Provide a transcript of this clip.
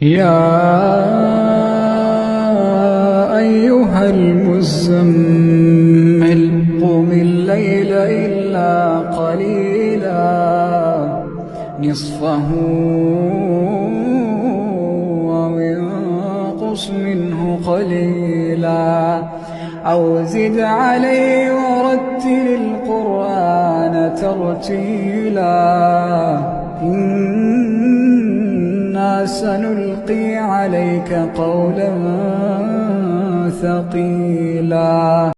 يا أيها المزمل قم الليل إلا قليلا نصفه أو انقص منه قليلا أو زد عليه ورتل القرآن ترتيلا إنا سنلقي عليك قولا ثقيلا.